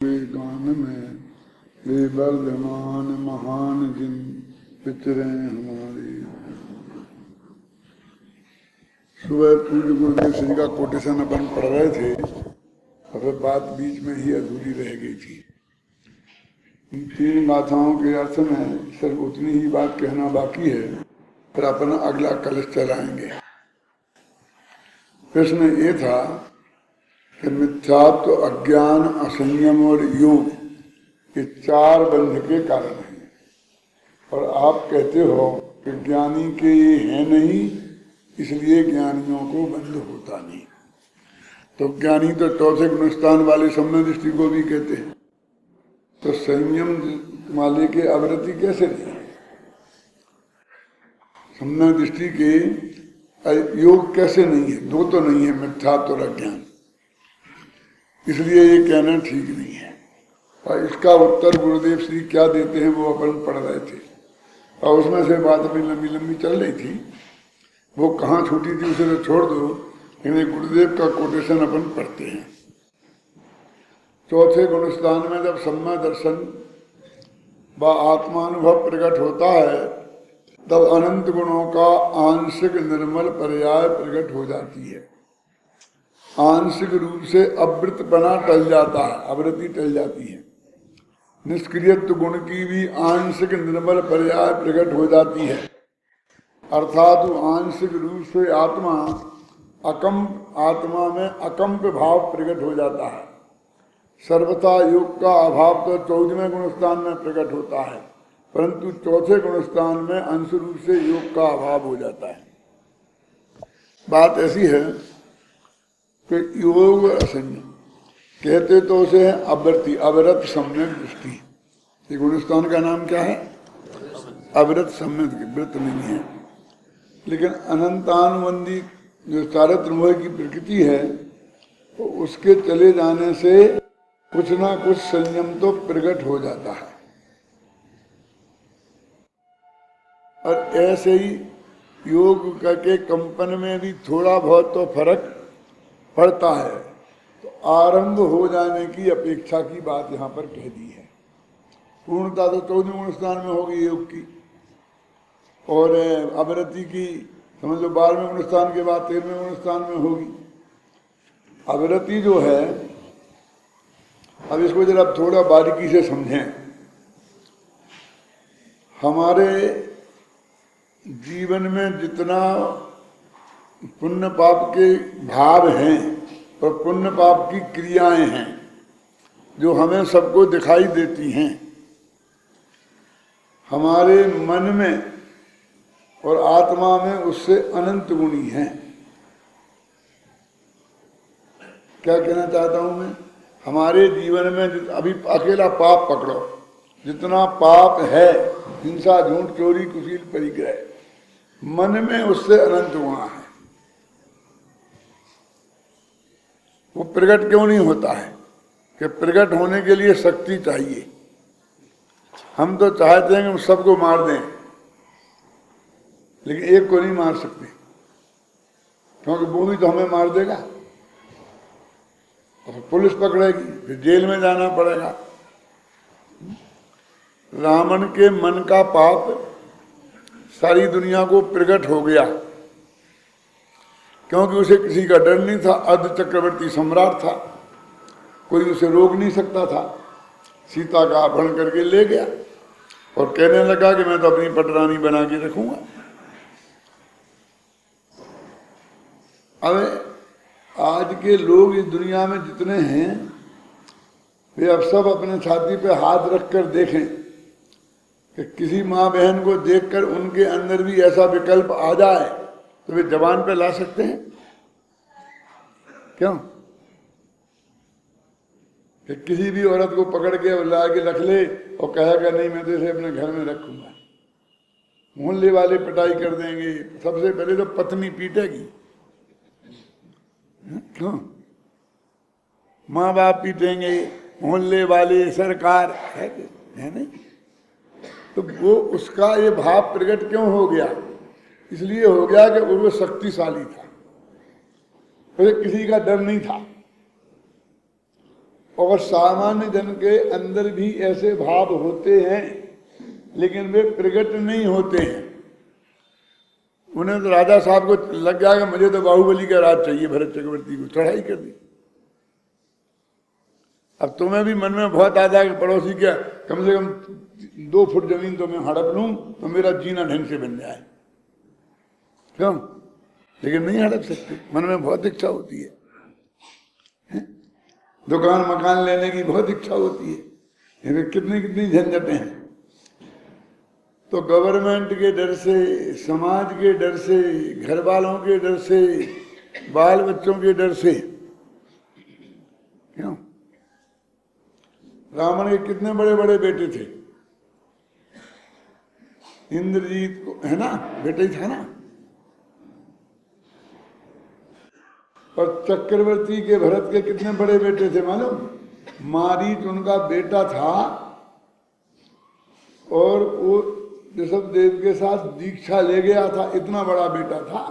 गान में वे वर्धमान महान जिन पितरे हमारी। सुबह पूज्य गुरुदेव श्री का कोटेशन अपन पढ़ रहे थे और फिर बात बीच में ही अधूरी रह गई थी। इन तीन गाथाओं के अर्थ में सिर्फ उतनी ही बात कहना बाकी है, फिर अपन अगला कलश चलाएंगे। प्रश्न ये था कि मिथ्यात्व, अज्ञान, असंयम और योग ये चार बंध के कारण हैं, और आप कहते हो कि ज्ञानी के ये है नहीं, इसलिए ज्ञानियों को बंध होता नहीं। तो ज्ञानी तो चौथे गुणस्थान वाले सम्यक दृष्टि को भी कहते हैं, तो संयम वाले के अवृत्ति कैसे नहीं? सम्यक दृष्टि के योग कैसे नहीं है? दो तो नहीं है, मिथ्यात्व और अज्ञान, इसलिए ये कहना ठीक नहीं है। और इसका उत्तर गुरुदेव श्री क्या देते हैं वो अपन पढ़ रहे थे, और उसमें से बात अपनी लंबी लंबी चल रही थी। वो कहाँ छूटी थी उसे तो छोड़ दो, लेकिन गुरुदेव का कोटेशन अपन पढ़ते हैं। चौथे गुणस्थान में जब सम्यक दर्शन व आत्मानुभव प्रकट होता है, तब अनंत गुणों का आंशिक निर्मल पर्याय प्रकट हो जाती है। आंशिक रूप से अवृतपना टल जाता है, अवृत्ति टल जाती है। निष्क्रियत्व गुण की भी आंशिक निर्मल पर्याय प्रकट हो जाती है, अर्थात आंशिक रूप से आत्मा में अकंप भाव प्रकट हो जाता है। सर्वथा योग का अभाव तो 14वें गुणस्थान में प्रकट होता है, परंतु चौथे गुणस्थान में अंश रूप से योग का अभाव हो जाता है। बात ऐसी है कि योग असंयम कहते तो उसे है अवृत्ति, अवरत सम्यक दृष्टि। ये गुणस्थान का नाम क्या है? अवरत सम्यक, व्रत नहीं है। लेकिन अनंतानुबंधी जो चारित्र की प्रकृति है, तो उसके चले जाने से कुछ ना कुछ संयम तो प्रकट हो जाता है। और ऐसे ही योग के कंपन में भी थोड़ा बहुत तो फर्क पड़ता है। तो आरंभ हो जाने की अपेक्षा की बात यहाँ पर कह दी है। पूर्णता तो 14वें गुणस्थान में होगी योग की, और अवरति की समझ लो 12वें गुणस्थान के बाद 13वें गुणस्थान में होगी। अवरति जो है, अब इसको जरा थोड़ा बारीकी से समझें। हमारे जीवन में जितना पुण्य पाप के भाव हैं और पुण्य पाप की क्रियाएं हैं जो हमें सबको दिखाई देती हैं, हमारे मन में और आत्मा में उससे अनंत गुणी हैं। क्या कहना चाहता हूं मैं? हमारे जीवन में अभी अकेला पाप पकड़ो, जितना पाप है, हिंसा, झूठ, चोरी, कुशील, परिग्रह, मन में उससे अनंत गुणा है। वो प्रकट क्यों नहीं होता है? कि प्रकट होने के लिए शक्ति चाहिए। हम तो चाहते हैं कि हम सबको मार दें, लेकिन एक को नहीं मार सकते, क्योंकि वो भी तो हमें मार देगा, और पुलिस पकड़ेगी, फिर जेल में जाना पड़ेगा। रावण के मन का पाप सारी दुनिया को प्रकट हो गया, क्योंकि उसे किसी का डर नहीं था। अर्ध चक्रवर्ती सम्राट था, कोई उसे रोक नहीं सकता था। सीता का अपहरण करके ले गया और कहने लगा कि मैं तो अपनी पटरानी बना के रखूंगा। अब आज के लोग इस दुनिया में जितने हैं, वे अब सब अपने छाती पे हाथ रखकर देखें कि किसी माँ बहन को देखकर उनके अंदर भी ऐसा विकल्प आ जाए तो वे जबान पे ला सकते हैं? क्यों? कि किसी भी औरत को पकड़ के ला के रख ले और कहेगा नहीं मैं तो इसे अपने घर में रखूंगा। मोहल्ले वाले पिटाई कर देंगे, सबसे पहले तो पत्नी पीटेगी। क्यों? माँ बाप पीटेंगे, मोहल्ले वाले, सरकार है नहीं? तो वो उसका ये भाव प्रकट क्यों हो गया? इसलिए हो गया कि वो शक्तिशाली था, उसे किसी का डर नहीं था। और सामान्य जन के अंदर भी ऐसे भाव होते हैं, लेकिन वे प्रकट नहीं होते हैं। उन्हें तो राजा साहब को लग जाएगा मुझे तो बाहुबली का राज चाहिए, भरत चक्रवर्ती को चढ़ाई कर दी। अब तुम्हें भी मन में बहुत आता है कि पड़ोसी क्या कम से कम 2 फुट जमीन तो मैं हड़प लूं तो मेरा जीना ढंग से बन जाए, क्यों? लेकिन नहीं हड़प सकते, मन में बहुत इच्छा होती है। दुकान मकान लेने की बहुत इच्छा होती है, कितनी कितनी झंझटें हैं। तो गवर्नमेंट के डर से, समाज के डर से, घर वालों के डर से, बाल बच्चों के डर से, क्यों? रावण के कितने बड़े बड़े बेटे थे, इंद्रजीत को है ना बेटा ही था ना, और चक्रवर्ती के भरत के कितने बड़े बेटे थे मालूम? मारीच उनका बेटा था, और वो ऋषभ देव के साथ दीक्षा ले गया था, इतना बड़ा बेटा था,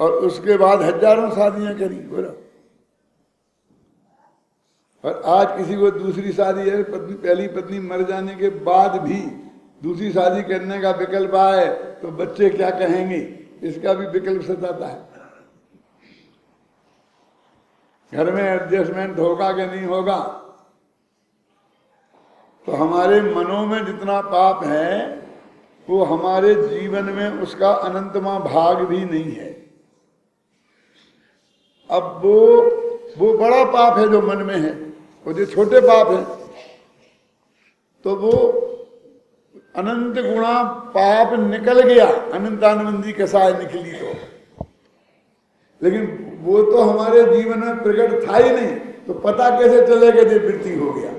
और उसके बाद हजारों शादियां करी बोलो। और आज किसी को दूसरी शादी है, पत्नी पहली पत्नी मर जाने के बाद भी दूसरी शादी करने का विकल्प आए तो बच्चे क्या कहेंगे, इसका भी विकल्प सताता है। घर में एडजस्टमेंट होगा कि नहीं होगा? तो हमारे मनों में जितना पाप है वो हमारे जीवन में उसका अनंतमा भाग भी नहीं है। अब वो बड़ा पाप है जो मन में है, और जो छोटे पाप है तो वो अनंत गुणा पाप निकल गया, अनंतानुबंधी कसाय निकली तो, लेकिन वो तो हमारे जीवन में प्रकट था ही नहीं, तो पता कैसे चलेगा ये वृत्ति हो गया।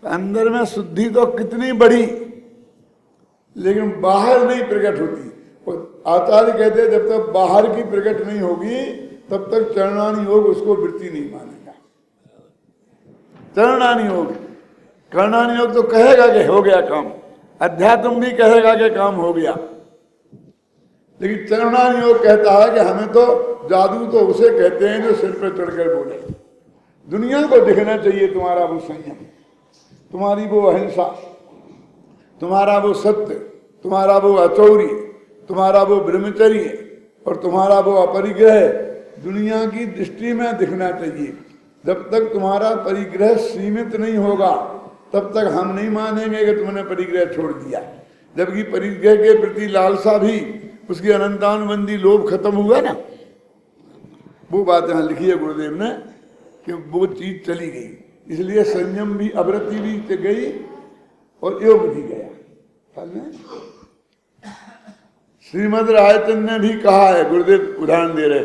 अंदर में शुद्धि तो कितनी बड़ी, लेकिन बाहर नहीं प्रकट होती। और आचार्य कहते हैं जब तक बाहर की प्रकट नहीं होगी तब तक चरणानी योग उसको वृत्ति नहीं मानेगा। चरणानी योग, कर्णानी योग तो कहेगा कि हो गया काम, अध्यात्म भी कहेगा कि काम हो गया, लेकिन चरणानी योग कहता है कि हमें तो जादू तो उसे कहते हैं जो सिर पर चढ़कर बोले। दुनिया को दिखना चाहिए तुम्हारा वो संयम, तुम्हारी वो अहिंसा, तुम्हारा वो सत्य, तुम्हारा वो अचौरी, तुम्हारा वो ब्रह्मचर्य और तुम्हारा वो अपरिग्रह दुनिया की दृष्टि में दिखना चाहिए। जब तक तुम्हारा परिग्रह सीमित नहीं होगा तब तक हम नहीं मानेंगे कि तुमने परिग्रह छोड़ दिया। जबकि परिग्रह के प्रति लालसा भी उसकी अनंतानुबंधी लोभ खत्म हुआ ना, वो बात यहाँ लिखी है गुरुदेव ने कि वो चीज चली गई, इसलिए संयम भी, अवृत्ति भी गई और योग भी गया। श्रीमद रायचंद ने भी कहा है, गुरुदेव उदाहरण दे रहे,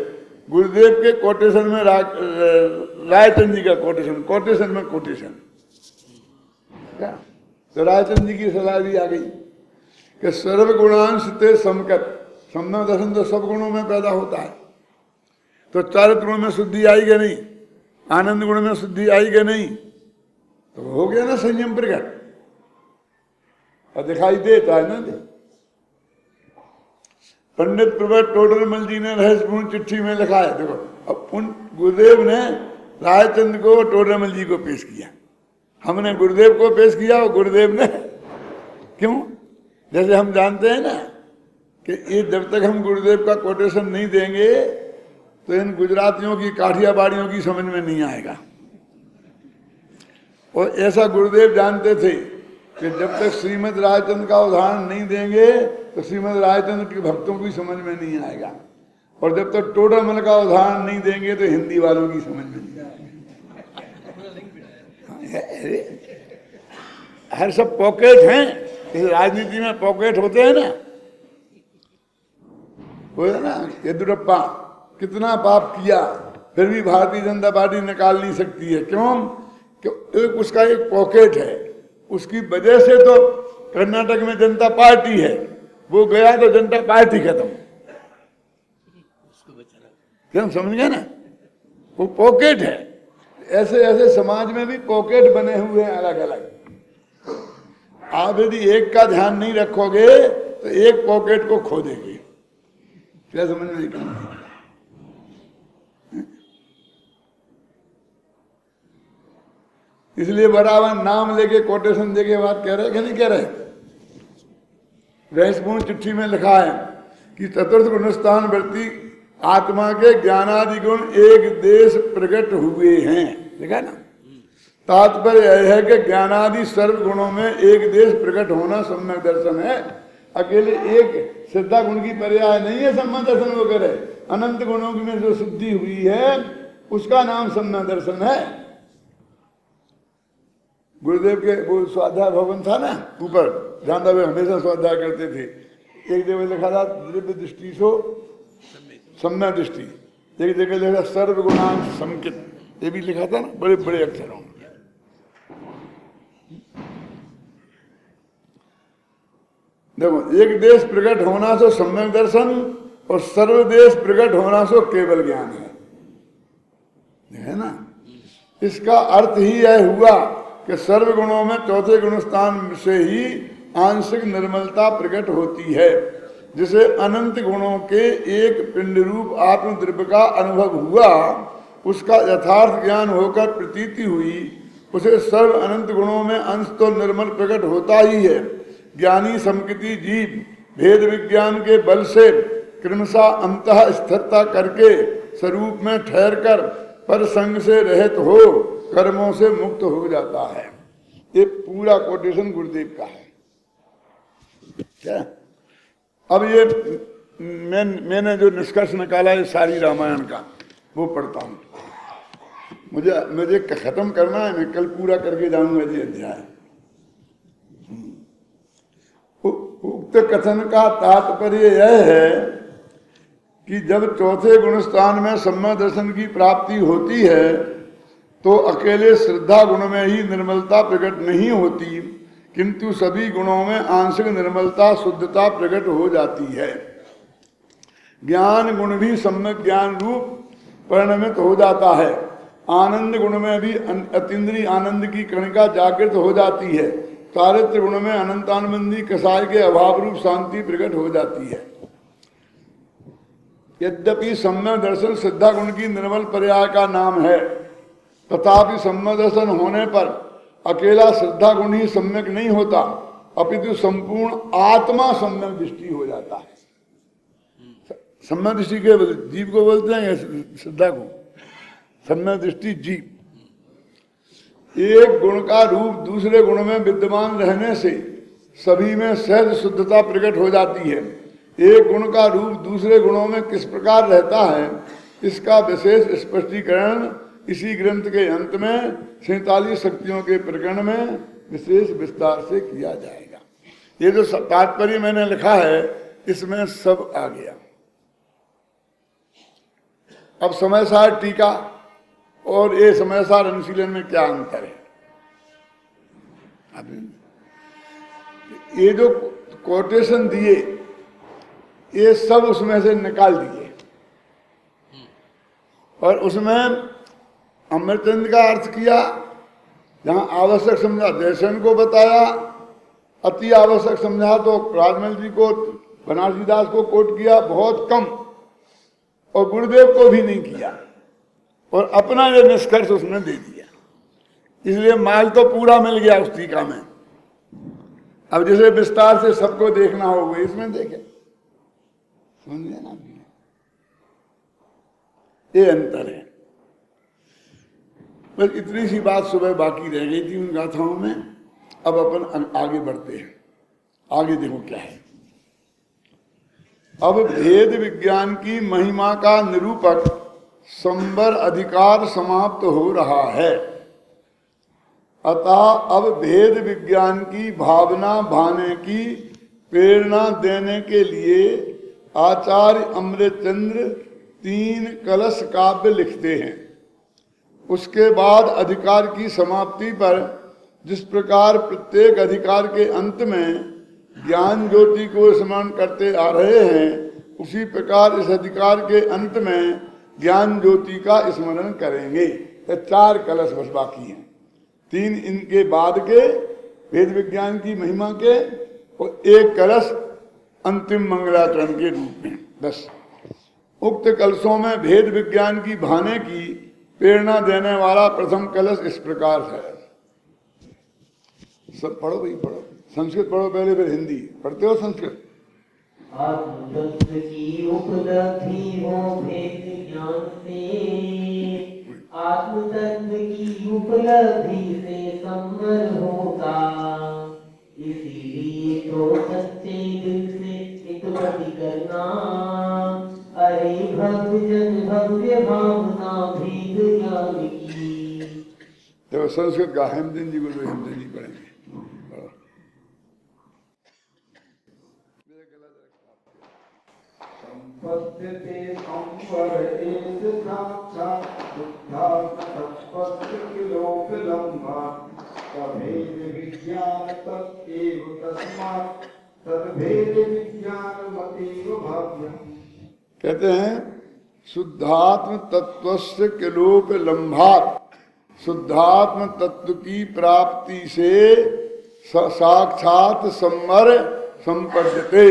गुरुदेव के कोटेशन में रायचंद जी का कोटेशन में कोटेशन क्या, तो रायचंद जी की सलाह भी आ गई कि सर्वगुणांश ते समकत, समना दर्शन तो सब गुणों में पैदा होता है। तो चारित्र गुण में शुद्धि आई कि नहीं, आनंद गुण में शुद्धि आई कि नहीं, तो हो गया ना संयम प्रकट, और दिखाई देता है ना दे। पंडित प्रभट टोडरमल जी ने रहस्यपूर्ण चिट्ठी में लिखा है, देखो अब उन गुरुदेव ने रायचंद को टोडरमल जी को पेश किया, हमने गुरुदेव को पेश किया और गुरुदेव ने क्यों, जैसे हम जानते हैं ना कि ये जब तक हम गुरुदेव का कोटेशन नहीं देंगे तो इन गुजरातियों की काठियावाड़ियों की समझ में नहीं आएगा। और ऐसा गुरुदेव जानते थे कि जब तक श्रीमद रायचंद का उदाहरण नहीं देंगे तो श्रीमद रायचंद के भक्तों की समझ में नहीं आएगा, और जब तक टोडरमल का उदाहरण नहीं देंगे तो हिंदी वालों की समझ में नहीं आएगा। हर सब पॉकेट हैं, इस राजनीति में पॉकेट होते हैं ना, वो है ना येदुरप्पा कितना पाप किया फिर भी भारतीय जनता पार्टी निकाल नहीं सकती है, क्यों? कि उसका एक पॉकेट है, उसकी वजह से तो कर्नाटक में जनता पार्टी है, वो गया तो जनता पार्टी खत्म, क्यों? समझ गए ना, वो पॉकेट है। ऐसे ऐसे समाज में भी पॉकेट बने हुए हैं अलग अलग। आप यदि एक का ध्यान नहीं रखोगे तो एक पॉकेट को खो देंगे। क्या समझ में नहीं? इसलिए बराबर नाम लेके कोटेशन दे के बात कह रहे कि नहीं कह रहे। रहस्यपूर्ण चिट्ठी में लिखा है कि चतुर्थ गुणस्थान वृत्ति आत्मा के ज्ञानादि गुण एक देश प्रकट हुए हैं, लिखा ना। तात्पर्य यह है कि ज्ञानादि सर्व गुणों में एक देश प्रकट होना सम्यक दर्शन है। अकेले एक श्रद्धा गुण की पर्याय नहीं है सम्यक दर्शन वो करे। अनंत गुणों में जो शुद्धि हुई है उसका नाम सम्यक दर्शन है। गुरुदेव के वो स्वाध्याय भवन था ना ऊपर, जहां वे हमेशा स्वाध्याय करते थे। एक जगह लिखा था दिव्य दृष्टि सो सम्यक दृष्टि, एक जगह लिखा सर्व गुणांश संकित, ये भी लिखा था ना बड़े बड़े अक्षरों में। देखो, एक देश प्रकट होना सो सम्यक दर्शन और सर्वदेश प्रकट होना सो केवल ज्ञान है ना। इसका अर्थ ही यह हुआ कि सर्व गुणों में चौथे गुण स्थान से ही आंशिक निर्मलता प्रकट होती है। जिसे अनंत गुणों के एक पिंड रूप आत्मद्रव्य का अनुभव हुआ, उसका यथार्थ ज्ञान होकर प्रतीति हुई, उसे सर्व अनंत गुणों में अंश तो निर्मल प्रकट होता ही है। ज्ञानी समकृति जीव भेद विज्ञान के बल से क्रमशः अंतः स्थिरता करके स्वरूप में ठहर कर पर संग से रहित हो कर्मों से मुक्त हो जाता है। ये पूरा कोटेशन गुरुदेव का है क्या। अब ये मैंने जो निष्कर्ष निकाला है सारी रामायण का वो पढ़ता हूँ। मुझे खत्म करना है, मैं कल पूरा करके जाऊंगा ये अध्याय। उक्त कथन का तात्पर्य यह है कि जब चौथे गुण स्थान में सम्यक दर्शन की प्राप्ति होती है तो अकेले श्रद्धा गुण में ही निर्मलता प्रकट नहीं होती, किंतु सभी गुणों में आंशिक निर्मलता शुद्धता प्रकट हो जाती है। ज्ञान गुण भी सम्यक ज्ञान रूप परिणमित हो जाता है। आनंद गुण में भी अतीन्द्रिय आनंद की कणिका जागृत हो जाती है। चारित्र गुण में अनंतानंदी कसाय के अभाव रूप शांति प्रकट हो जाती है। यद्यपि सम्यक दर्शन श्रद्धा गुण की निर्मल पर्याय का नाम है, तथापि सम्यक दर्शन होने पर अकेला श्रद्धा गुण ही सम्यक नहीं होता, अपितु संपूर्ण आत्मा सम्यक दृष्टि हो जाता है। सम्यक दृष्टि के जीव को बोलते हैं, श्रद्धा को सम्यक दृष्टि जीव। एक गुण का रूप दूसरे गुण में विद्यमान रहने से सभी में सहज शुद्धता प्रकट हो जाती है। एक गुण का रूप दूसरे गुणों में किस प्रकार रहता है, इसका विशेष स्पष्टीकरण इसी ग्रंथ के अंत में 47 शक्तियों के प्रकरण में विशेष विस्तार से किया जाएगा। ये जो तात्पर्य मैंने लिखा है इसमें सब आ गया। अब समय सार टीका और ये समय सार अनुशीलन में क्या अंतर है। ये जो कोटेशन दिए ये सब उसमें से निकाल दिए और उसमें अमरचंद का अर्थ किया, जहां आवश्यक समझा जयसेन को बताया, अति आवश्यक समझा तो राजमल जी को बनारसी दास को कोट किया बहुत कम, और गुरुदेव को भी नहीं किया, और अपना ये निष्कर्ष उसने दे दिया। इसलिए माल तो पूरा मिल गया उस टीका में। अब जिसे विस्तार से सबको देखना होगा इसमें देखें, समझ गए ना। ये अंतर है। बस इतनी सी बात सुबह बाकी रह गई थी उन गाथाओं में। अब अपन आगे बढ़ते हैं। आगे देखो क्या है। अब भेद विज्ञान की महिमा का निरूपक संबर अधिकार समाप्त हो रहा है। अतः अब भेद विज्ञान की भावना भाने की प्रेरणा देने के लिए आचार्य अमृतचंद्र 3 कलश काव्य लिखते हैं। उसके बाद अधिकार की समाप्ति पर जिस प्रकार प्रत्येक अधिकार के अंत में ज्ञान ज्योति को स्मरण करते आ रहे हैं, उसी प्रकार इस अधिकार के अंत में ज्ञान ज्योति का स्मरण करेंगे। तो 4 कलश बस बाकी हैं, 3 इनके बाद के वेद विज्ञान की महिमा के, और 1 कलश अंतिम मंगलाचरण के रूप में। बस उक्त कलशों में भेद विज्ञान की भाने की प्रेरणा देने वाला प्रथम कलश इस प्रकार है। सब पढ़ो भाई, पढ़ो संस्कृत पढ़ो पहले, फिर हिंदी। पढ़ते हो संस्कृत? आत्मतत्व की उपलब्धि हो भेद ज्ञान से, आत्मतत्व की उपलब्धि से संवर होता, इसीलिए तो सच्चे दिल से हितवती करना, अरे भक्त जन भव्य भावना भेद ज्ञान की। देखो संस्कृत का हेमचंद जी को तो हेमचंद जी पढ़ेंगे। संपद्यते संवर एष साक्षात् बुद्धात्मसंपत्ति किलोपलम्बा तभेद विज्ञान तत्एव तस्मात् तद्भेद विज्ञानमतीव भव्यम्। कहते हैं शुद्धात्म तत्वस्य किलोपलम्भात्, शुद्धात्म तत्व की प्राप्ति से साक्षात संवर संपद्यते,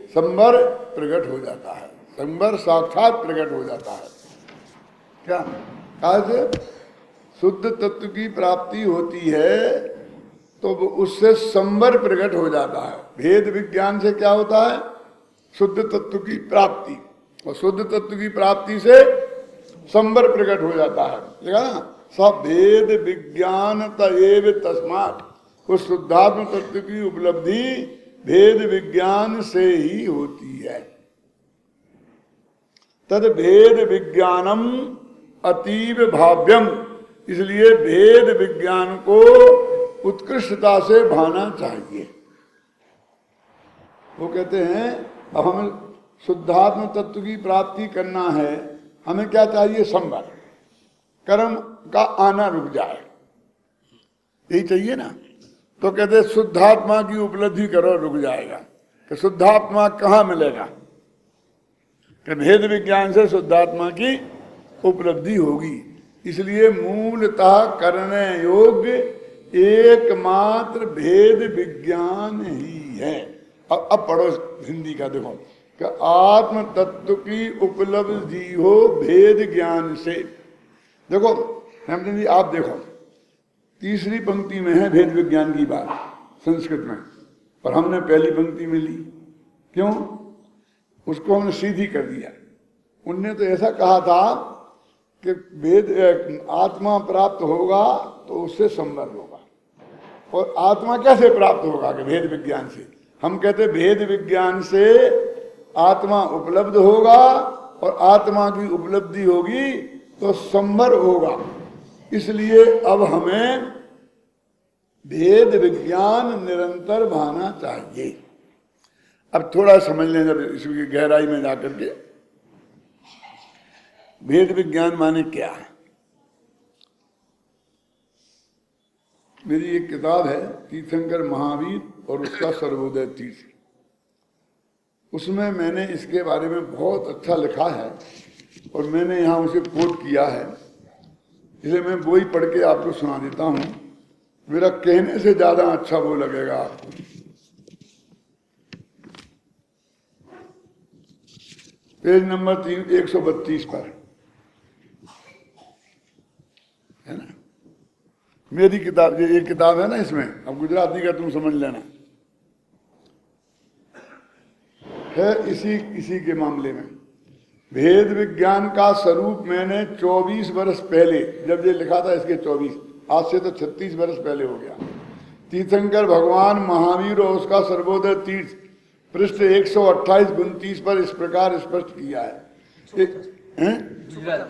संवर प्रकट हो जाता है, संवर साक्षात प्रकट हो जाता है। क्या आज शुद्ध तत्व की प्राप्ति होती है तो उससे संवर प्रकट हो जाता है। भेद विज्ञान से क्या होता है? शुद्ध तत्व की प्राप्ति, और शुद्ध तत्व की प्राप्ति से संवर प्रकट हो जाता है। देखा ना, सब भेद विज्ञान तएव तस्मात्, उस शुद्धात्म तत्व की उपलब्धि भेद विज्ञान से ही होती है। तद भेद विज्ञानम अतीव भाव्यम, इसलिए भेद विज्ञान को उत्कृष्टता से भाना चाहिए। वो कहते हैं अब हमें शुद्धात्म तत्व की प्राप्ति करना है, हमें क्या चाहिए? संवर, कर्म का आना रुक जाए, यही चाहिए ना। तो कहते शुद्धात्मा की उपलब्धि करो, रुक जाएगा। कि शुद्धात्मा कहाँ मिलेगा? कि भेद विज्ञान से शुद्धात्मा की उपलब्धि होगी। इसलिए मूलतः करने योग्य एकमात्र भेद विज्ञान ही है। अब पढ़ो हिंदी का, देखो कि आत्म तत्व की उपलब्धि हो भेद ज्ञान से। देखो हेमचंद जी, आप देखो तीसरी पंक्ति में है भेद विज्ञान की बात संस्कृत में, पर हमने पहली पंक्ति में ली। क्यों? उसको हमने सीधी कर दिया। उनने तो ऐसा कहा था कि भेद आत्मा प्राप्त होगा तो उससे संवर होगा, और आत्मा कैसे प्राप्त होगा? कि भेद विज्ञान से। हम कहते भेद विज्ञान से आत्मा उपलब्ध होगा, और आत्मा की उपलब्धि होगी तो संवर होगा। इसलिए अब हमें भेद विज्ञान निरंतर भाना चाहिए। अब थोड़ा समझ लें जब इसकी गहराई में जाकर के, भेद विज्ञान माने क्या है। मेरी एक किताब है तीर्थंकर महावीर और उसका सर्वोदय तीर्थ, उसमें मैंने इसके बारे में बहुत अच्छा लिखा है, और मैंने यहाँ उसे कोट किया है। इसलिए मैं वो ही पढ़ के आपको सुना देता हूँ, मेरा कहने से ज्यादा अच्छा वो लगेगा आपको। पेज नंबर 132 पर है ना मेरी किताब। ये एक किताब है ना, इसमें अब गुजराती का तुम समझ लेना है। इसी के मामले में भेद विज्ञान का स्वरूप मैंने 24 वर्ष पहले जब ये लिखा था, इसके 24, आज से तो 36 वर्ष पहले हो गया, तीर्थंकर भगवान महावीर और उसका सर्वोदय तीर्थ पृष्ठ 128-29 पर इस प्रकार स्पष्ट किया है।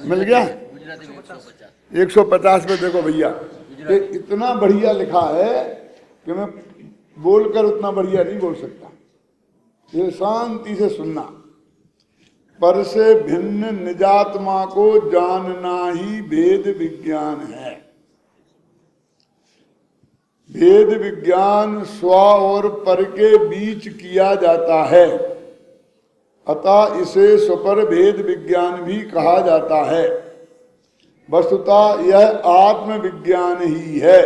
मिल गया 150 पे। देखो भैया, ये इतना बढ़िया लिखा है कि मैं बोलकर उतना बढ़िया नहीं बोल सकता। ये शांति से सुनना। पर से भिन्न निजात्मा को जानना ही भेद विज्ञान है। भेद विज्ञान स्व और पर के बीच किया जाता है, अतः इसे स्वपर भेद विज्ञान भी कहा जाता है। वस्तुतः यह आत्म विज्ञान ही है,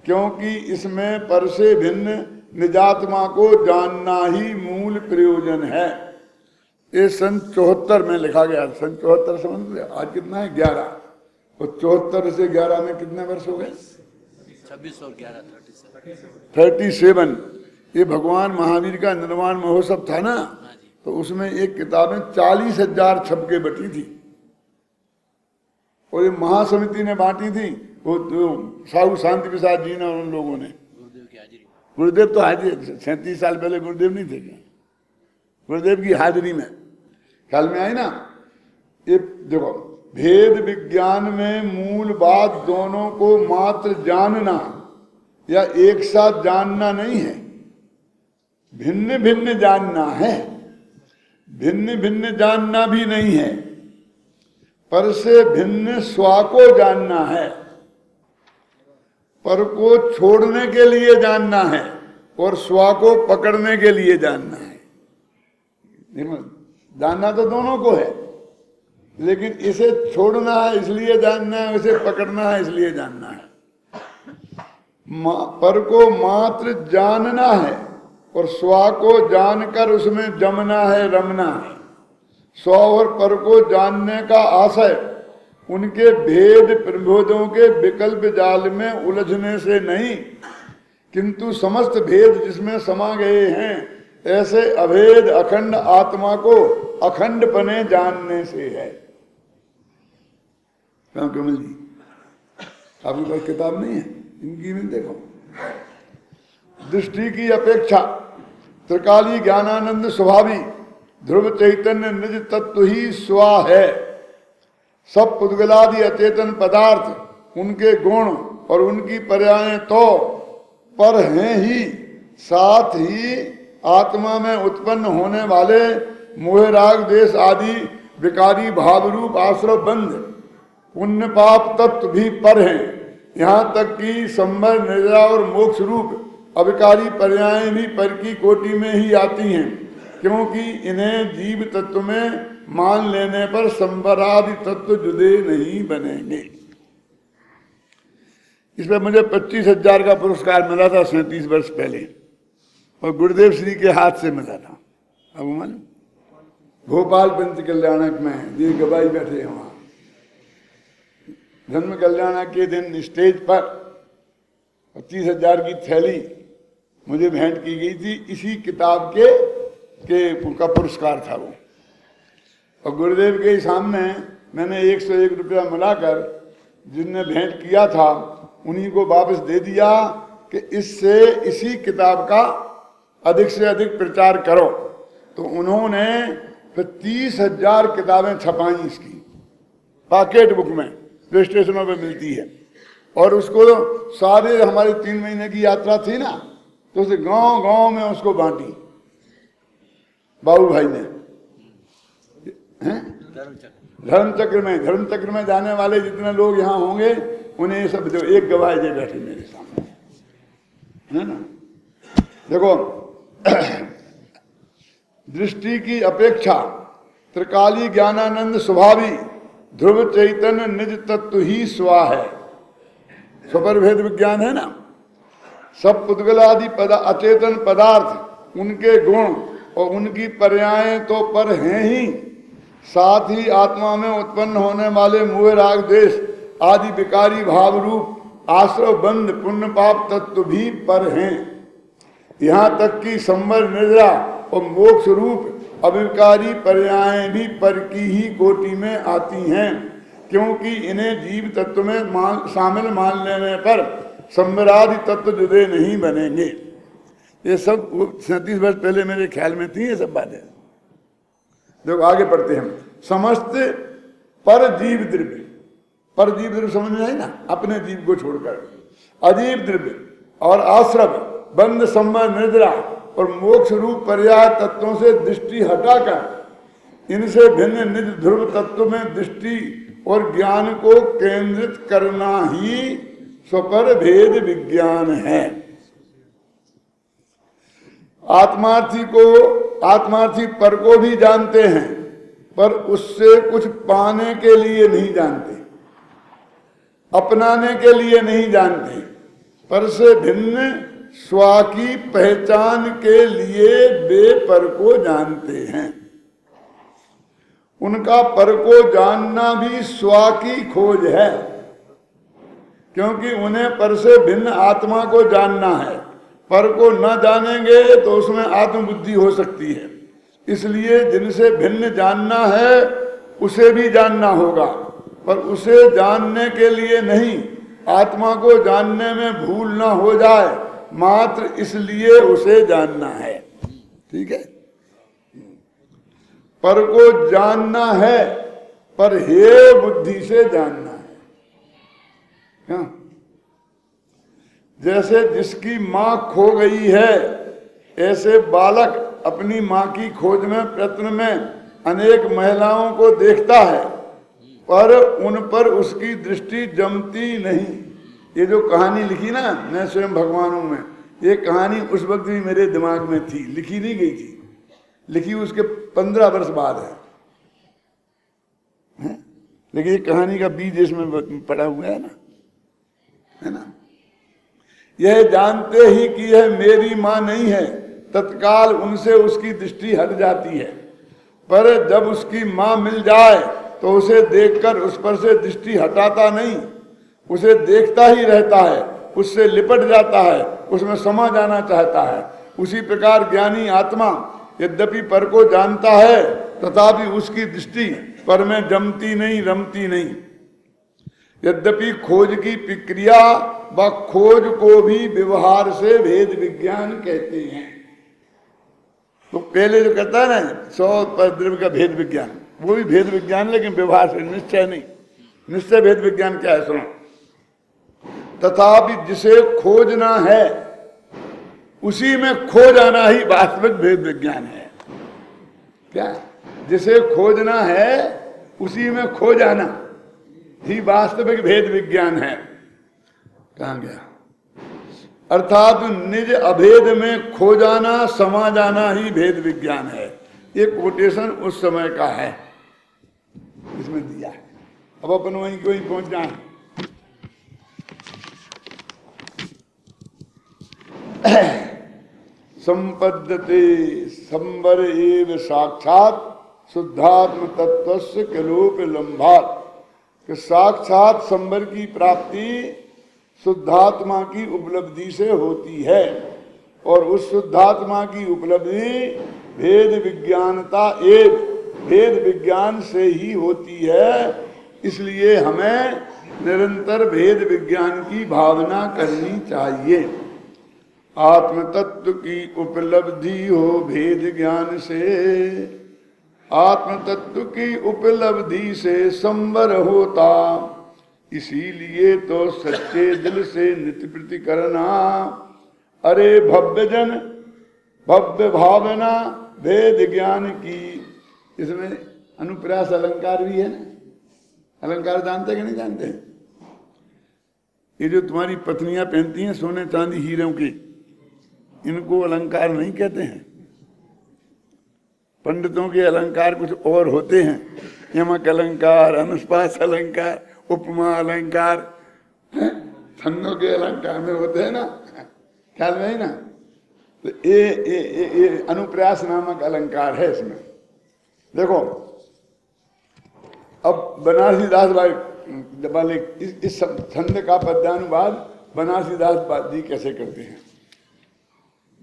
क्योंकि इसमें पर से भिन्न निजात्मा को जानना ही मूल प्रयोजन है। ये सन 74 में लिखा गया। सन 74 समझ गए? आज कितना है? 11, और 74 से 11 में कितने वर्ष हो गए? 26 और 11 37। ये भगवान महावीर का निर्वाण महोत्सव था ना, तो उसमें एक किताबें 40,000 छप के बटी थी, और ये महासमिति ने बांटी थी, वो साहू शांति प्रसाद जी ने और उन लोगों ने। गुरुदेव की हाजिरी, गुरुदेव तो हाजिर 37 साल पहले गुरुदेव नहीं थे क्या? गुरुदेव की हाजिरी में ख्याल में आई ना। ये देखो, भेद विज्ञान में मूल बात दोनों को मात्र जानना या एक साथ जानना नहीं है, भिन्न भिन्न जानना है। भिन्न भिन्न जानना भी नहीं है, पर से भिन्न स्वा को जानना है, पर को छोड़ने के लिए जानना है और स्वा को पकड़ने के लिए जानना है। जानना तो दोनों को है, लेकिन इसे छोड़ना है इसलिए जानना है, इसे पकड़ना है इसलिए जानना है। पर को मात्र जानना है और स्वा को जानकर उसमें जमना है, रमना है। स्व और पर को जानने का आशय उनके भेद प्रभेदों के विकल्प जाल में उलझने से नहीं, किंतु समस्त भेद जिसमें समा गए हैं ऐसे अभेद अखंड आत्मा को अखंडपने जानने से है। कमल जी, आपके पास किताब नहीं है? इनकी में देखो, दृष्टि की अपेक्षा त्रिकाली ज्ञानानंद स्वभावी ध्रुव चैतन्य निज तत्व ही स्वा है। सब पुद्गलादि अचेतन पदार्थ, उनके गुण और उनकी पर्यायें तो पर हैं ही, साथ ही आत्मा में उत्पन्न होने वाले मोह राग देश आदि विकारी भाव रूप आश्रय बंध पुण्य पाप तत्व भी पर हैं। यहाँ तक कि संबर निद्रा और मोक्ष रूप अविकारी पर्यायें भी पर की कोटि में ही आती हैं, क्योंकि इन्हें जीव तत्व में मान लेने पर संबरादि तत्व जुदे नहीं बनेंगे। इस पर मुझे 25,000 का पुरस्कार मिला था 37 वर्ष पहले, और गुरुदेव श्री के हाथ से मिला था। अब मालूम, भोपाल पंच कल्याणक में जी गवाई बैठे हैं, वहां जन्म कल्याण के दिन स्टेज पर 25,000 की थैली मुझे भेंट की गई थी। इसी किताब के का पुरस्कार था वो, और गुरुदेव के सामने मैंने 101 रुपया मिलाकर जिनने भेंट किया था उन्हीं को वापस दे दिया कि इससे इसी किताब का अधिक से अधिक प्रचार करो। तो उन्होंने फिर 30,000 किताबें छपाई इसकी पॉकेट बुक में, जो स्टेशनों पे मिलती है, और उसको सारे हमारे 3 महीने की यात्रा थी ना, तो उसे गांव गांव में उसको बांटी बाबू भाई ने। धर्म चक्र में जाने वाले जितने लोग यहाँ होंगे उन्हें सब जो एक गवाह जे बैठे मेरे सामने है ना। देखो, दृष्टि की अपेक्षा त्रिकाली ज्ञानानंद स्वभावी ध्रुव चैतन्य निज तत्व ही स्वा है। स्वपर भेद विज्ञान है ना। सब पुद्गलादि अचेतन पदार्थ, उनके गुण और उनकी पर्यायें तो पर हैं ही, साथ ही आत्मा में उत्पन्न होने वाले मोह राग देश आदि विकारी भाव रूप आश्रय बंध पुण्य पाप तत्व भी पर हैं। यहाँ तक कि संवर निद्रा और मोक्ष रूप अविकारी पर्यायें भी पर की ही कोटि में आती हैं, क्योंकि इन्हें जीव तत्व में शामिल मान लेने पर संवरादि तत्व जुदे नहीं बनेंगे। ये सब 37 वर्ष पहले मेरे ख्याल में थी ये सब बातें। देखो आगे पढ़ते हैं। समस्त पर जीव द्रव्य, पर जीव द्रव्य समझ में आई ना, अपने जीव को छोड़कर, अजीव द्रव्य और आश्रम बंद संवर निद्रा और मोक्ष रूप पर्याय तत्वों से दृष्टि हटाकर इनसे भिन्न निज ध्रुव तत्व में दृष्टि और ज्ञान को केंद्रित करना ही स्वपर भेद विज्ञान है। आत्मार्थी पर को भी जानते हैं, पर उससे कुछ पाने के लिए नहीं जानते, अपनाने के लिए नहीं जानते, पर से भिन्न स्वा की पहचान के लिए वे पर को जानते हैं। उनका पर को जानना भी स्वा की खोज है, क्योंकि उन्हें पर से भिन्न आत्मा को जानना है। पर को न जानेंगे तो उसमें आत्मबुद्धि हो सकती है। इसलिए जिनसे भिन्न जानना है उसे भी जानना होगा, पर उसे जानने के लिए नहीं, आत्मा को जानने में भूल ना हो जाए मात्र इसलिए उसे जानना है। ठीक है, पर को जानना है, पर हे बुद्धि से जानना है। क्या? जैसे जिसकी मां खो गई है, ऐसे बालक अपनी मां की खोज में प्रयत्न में अनेक महिलाओं को देखता है, पर उन पर उसकी दृष्टि जमती नहीं। ये जो कहानी लिखी ना मैं स्वयं भगवानों में, ये कहानी उस वक्त भी मेरे दिमाग में थी, लिखी नहीं गई थी, लिखी उसके 15 वर्ष बाद है? लेकिन ये कहानी का बीज इसमें पड़ा हुआ है ना। यह जानते ही कि यह मेरी मां नहीं है, तत्काल उनसे उसकी दृष्टि हट जाती है। पर जब उसकी मां मिल जाए तो उसे देखकर उस पर से दृष्टि हटाता नहीं, उसे देखता ही रहता है, उससे लिपट जाता है, उसमें समा जाना चाहता है। उसी प्रकार ज्ञानी आत्मा यद्यपि पर को जानता है तथापि उसकी दृष्टि पर में जमती नहीं, रमती नहीं। यद्यपि खोज की प्रक्रिया व खोज को भी व्यवहार से भेद विज्ञान कहते हैं। तो पहले जो कहता है ना 100 द्रव्य का भेद विज्ञान, वो भी भेद विज्ञान, लेकिन व्यवहार से, निश्चय नहीं। निश्चय भेद विज्ञान क्या है सुनो। तथापि जिसे खोजना है उसी में खो जाना ही वास्तविक भेद विज्ञान है। क्या? जिसे खोजना है उसी में खो जाना ही वास्तविक भेद विज्ञान है। कहां गया? अर्थात निज अभेद में खो जाना, समा जाना ही भेद विज्ञान है। ये कोटेशन उस समय का है, इसमें दिया है। अब अपन वहीं को ही पहुंच जाए। संपद्यते संवर एव साक्षात शुद्धात्म तत्वस्य कलोप लंभात। कि साक्षात संवर की प्राप्ति शुद्धात्मा की उपलब्धि से होती है, और उस शुद्धात्मा की उपलब्धि भेद विज्ञानता एक भेद विज्ञान से ही होती है। इसलिए हमें निरंतर भेद विज्ञान की भावना करनी चाहिए। आत्म तत्व की उपलब्धि हो भेद ज्ञान से, आत्म तत्व की उपलब्धि से संवर होता। इसीलिए तो सच्चे दिल से नित्य प्रति करना। अरे भव्य जन भव्य भावना भेद ज्ञान की। इसमें अनुप्रास अलंकार भी है ना। अलंकार जानते कि नहीं जानते? ये जो तुम्हारी पत्नियां पहनती हैं सोने चांदी हीरों की, इनको अलंकार नहीं कहते हैं। पंडितों के अलंकार कुछ और होते हैं। यमक अलंकार, अनुस्पास अलंकार, उपमा अलंकार, छंदों के अलंकार में होते हैं ना, ख्याल में ही ना। तो ये अनुप्रास नामक अलंकार है इसमें। देखो अब बनारसी दास वाले इस छंद का पद्यानुवाद बनारसी दास जी कैसे करते हैं।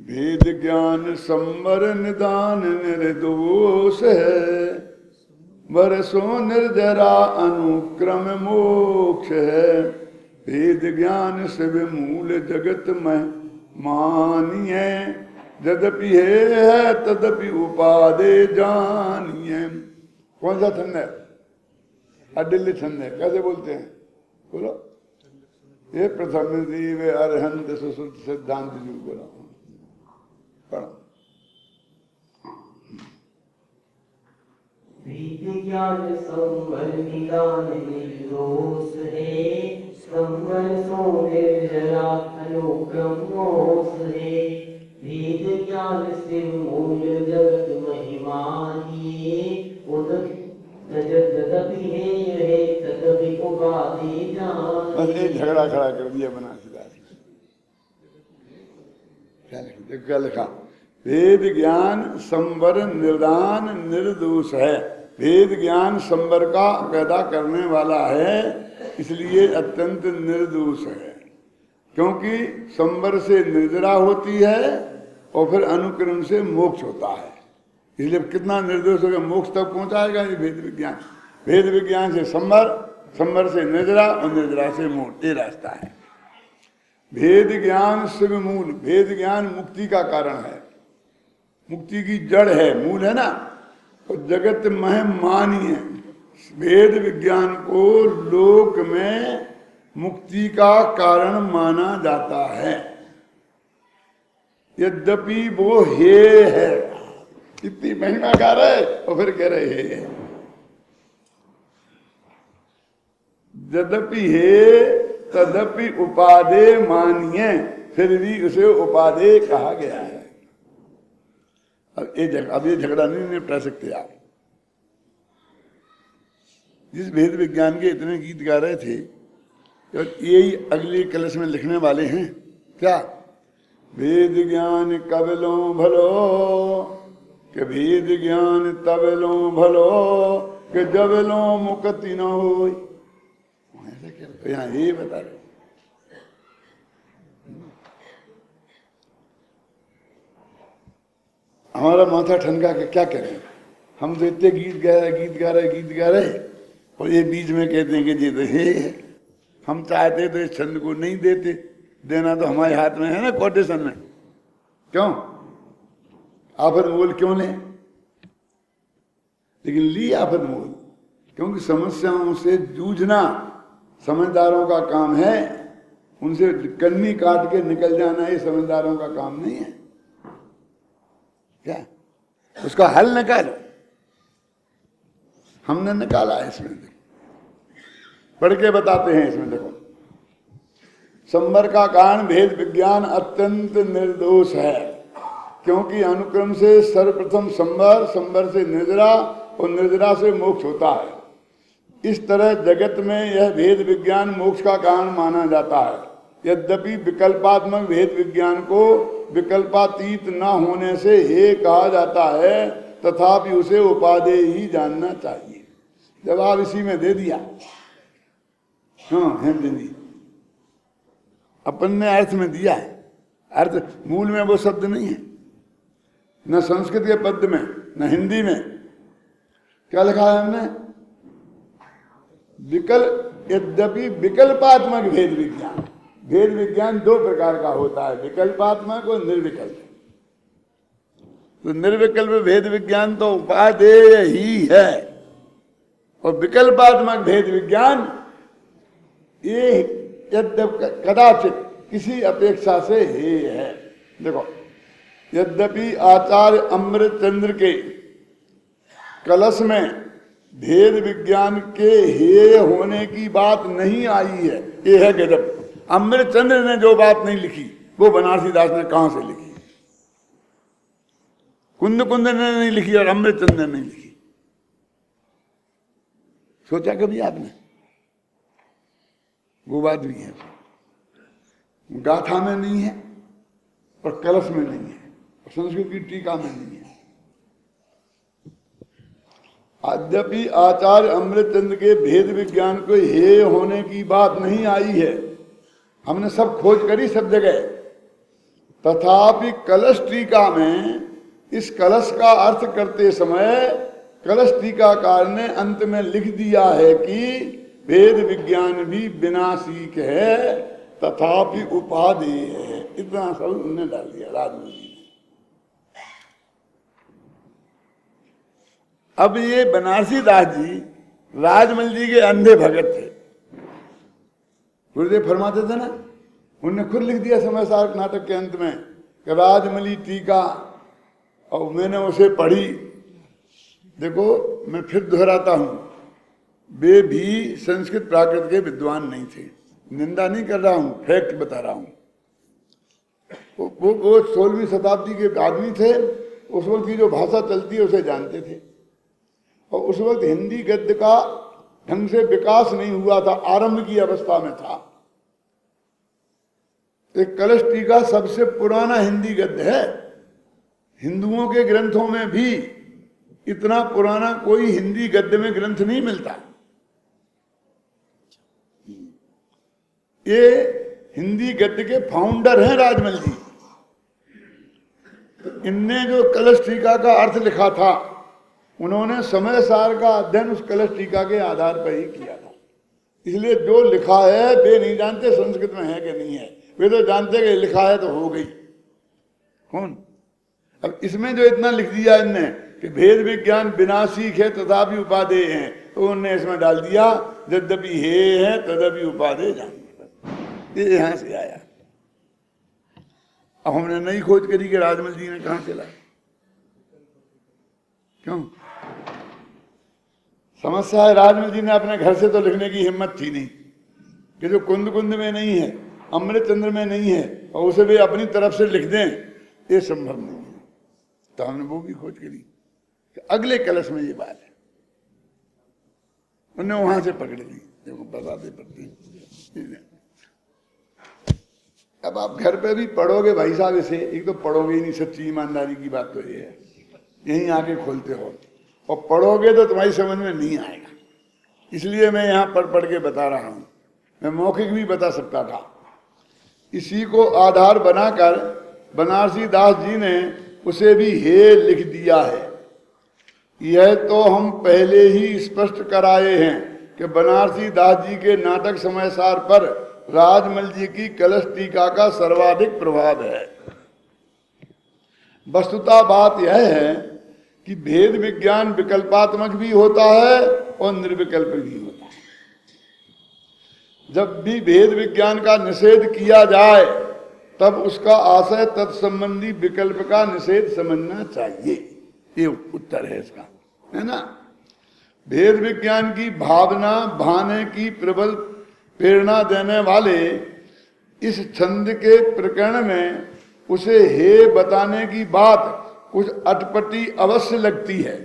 भेद ज्ञान संवर निदान निर्दोष है, बरसों निर्जरा अनुक्रम मोक्ष है। भेद ज्ञान से मूल जगत में मानिए, यद्यपि है तदपि उपादे जानिए। कौन सा छंद है? अडिल्य छंद है। कैसे बोलते हैं? बोलो। ये प्रथम जीव अरहंत सुश्रुत सिद्धांत जी बोला। भेद ज्ञान संवर निदान निर्दोष है, संवर सो निर्जरा अनुक्रम मोक्ष है। भेद ज्ञान से मूल जगत महिमानिए, तदपि है तदपि उपाधि जान। बस ये झगड़ा खड़ा कर दिया बनारसी दास ने। क्या लिखा? भेद ज्ञान संवर निर्दान निर्दोष है। भेद ज्ञान संवर का पैदा करने वाला है, इसलिए अत्यंत निर्दोष है, क्योंकि संवर से निर्जरा होती है और फिर अनुक्रम से मोक्ष होता है। इसलिए कितना निर्दोष होगा, मोक्ष तक पहुंचाएगा ये भेद विज्ञान। भेद विज्ञान से संवर, संवर से निर्जरा और निर्जरा से मोक्ष, ये रास्ता है। भेद ज्ञान शिव मूल, भेद ज्ञान मुक्ति का कारण है, मुक्ति की जड़ है, मूल है ना। और जगत में मानिए भेद विज्ञान को लोक में मुक्ति का कारण माना जाता है, यद्यपि वो हे है। कितनी महिमा गा रहे और फिर कह रहे हे, यद्यपि हे तदपि उपादेय मानिए, फिर भी उसे उपादेय कहा गया है। अब ये झगड़ा नहीं निपटा सकते आप। जिस भेद विज्ञान के इतने गीत गा रहे थे, यही अगले कलश में लिखने वाले हैं क्या? भेद ज्ञान कबलो भलो के भेद ज्ञान तबलो भलो के जबलो मुक्ति न हो। यहाँ ये बता रहे, हमारा माथा ठनका के क्या करें? हम तो इतने गीत गा रहे और ये बीच में कहते हैं कि जी तो हे है। हम चाहते तो इस छंद को नहीं देते, देना तो हमारे हाथ में है ना, कोटेशन में। क्यों आफत मोल क्यों लें? लेकिन ली आफत मोल, क्योंकि समस्याओं से जूझना समझदारों का काम है, उनसे कन्नी काट के निकल जाना ये समझदारों का काम नहीं है। क्या उसका हल निकालो, हमने निकाला है। इसमें पढ़ के बताते हैं, इसमें देखो, संवर का कारण भेद विज्ञान अत्यंत निर्दोष है, क्योंकि अनुक्रम से सर्वप्रथम संवर, संवर से निर्जरा और निर्जरा से मोक्ष होता है। इस तरह जगत में यह भेद विज्ञान मोक्ष का कारण माना जाता है। यद्यपि विकल्पात्मक भेद विज्ञान को विकल्पातीत न होने से हे कहा जाता है, तथापि उसे उपादेय ही जानना चाहिए। जवाब इसी में दे दिया। हाँ है दीदी, अपन ने अर्थ में दिया है। अर्थ मूल में वो शब्द नहीं है, न संस्कृत के पद में न हिंदी में। क्या लिखा है हमने? यद्यपि विकल्पात्मक भेद विज्ञान। भेद विज्ञान दो प्रकार का होता है, विकल्पात्मक और निर्विकल्प। तो निर्विकल्प भेद विज्ञान तो उपादेय ही है, और विकल्पात्मक भेद विज्ञान ये कदाचित किसी अपेक्षा से ही है। देखो, यद्यपि आचार्य अमृतचंद्र के कलश में भेद विज्ञान के हे होने की बात नहीं आई है, ये है गजब। अमृतचंद्र ने जो बात नहीं लिखी वो बनारसी दास ने कहां से लिखी? कुंद ने नहीं लिखी और अमृतचंद्र ने नहीं लिखी। सोचा कभी आपने? वो बात भी है, गाथा में नहीं है और कलश में नहीं है और संस्कृत की टीका में नहीं है। यद्यपि आचार्य अमृतचंद्र के भेद विज्ञान को हे होने की बात नहीं आई है, हमने सब खोज करी सब जगह, तथापि कलश टीका में इस कलश का अर्थ करते समय कलश टीकाकार ने अंत में लिख दिया है कि भेद विज्ञान भी विनाशिक है तथापि उपादेय है। इतना सब उन्होंने डाल दिया राजमल जी ने। अब ये बनारसी दास जी राजमल जी के अंधे भगत थे। गुरुदेव फरमाते थे ना, उन्होंने खुद लिख दिया समय सार नाटक के अंत में कि राजमली टीका, और मैंने उसे पढ़ी। देखो मैं फिर दोहराता हूं, वे भी संस्कृत प्राकृत के विद्वान नहीं थे, निंदा नहीं कर रहा हूं, फैक्ट बता रहा हूं। वो 16वीं शताब्दी के आदमी थे, उस वक्त की जो भाषा चलती है उसे जानते थे, और उस वक्त हिंदी गद्य का ढंग से विकास नहीं हुआ था, आरंभ की अवस्था में था। एक कलश टीका सबसे पुराना हिंदी गद्य है। हिंदुओं के ग्रंथों में भी इतना पुराना कोई हिंदी गद्य में ग्रंथ नहीं मिलता। ये हिंदी गद्य के फाउंडर हैं राजमल जी। तो इनने जो कलश टीका का अर्थ लिखा था, उन्होंने समय सार का अध्ययन उस कलश टीका के आधार पर ही किया था। इसलिए जो लिखा है वे नहीं जानते संस्कृत में है कि नहीं है, वे तो जानते कि लिखा है तो हो गई। कौन? अब इसमें जो इतना लिख दिया इनने कि भेद विज्ञान बिना सीखे तथापि उपादेय हैं, तो उनने इसमें डाल दिया यद्यपि हे है तदपि उपादेय जान। ये यहां से आया। अब हमने नई खोज करी कि राजमल जी ने कहां चला। क्यों? समस्या है राजमल जी ने अपने घर से तो लिखने की हिम्मत थी नहीं, कि जो कुंद कुंद में नहीं है, अमृत चंद्र में नहीं है, और उसे भी अपनी तरफ से लिख दें, ये संभव नहीं है। तो हमने वो भी खोज करी कि अगले कलश में ये बात है। उन्होंने वहां से पकड़ ली, देखो बताते पड़ती। अब आप घर पे भी पढ़ोगे भाई साहब इसे, एक तो पढ़ोगे ही नहीं, सच्ची ईमानदारी की बात तो ये है, यहीं आके खोलते हो और पढ़ोगे तो तुम्हारी समझ में नहीं आएगा। इसलिए मैं यहाँ पढ़ के बता रहा हूँ। मैं मौखिक भी बता सकता था। इसी को आधार बनाकर बनारसी दास जी ने उसे भी हे लिख दिया है। यह तो हम पहले ही स्पष्ट कराए हैं कि बनारसी दास जी के नाटक समय सार पर राजमल जी की कलश टीका का सर्वाधिक प्रभाव है। वस्तुतः बात यह है कि भेद विज्ञान विकल्पात्मक भी होता है और निर्विकल्प भी होता है। जब भी भेद विज्ञान का निषेध किया जाए तब उसका आशय तत्संबंधी विकल्प का निषेध समझना चाहिए। ये उत्तर है इसका, है ना। भेद विज्ञान की भावना भाने की प्रबल प्रेरणा देने वाले इस छंद के प्रकरण में उसे हे बताने की बात कुछ अटपटी अवश्य लगती है,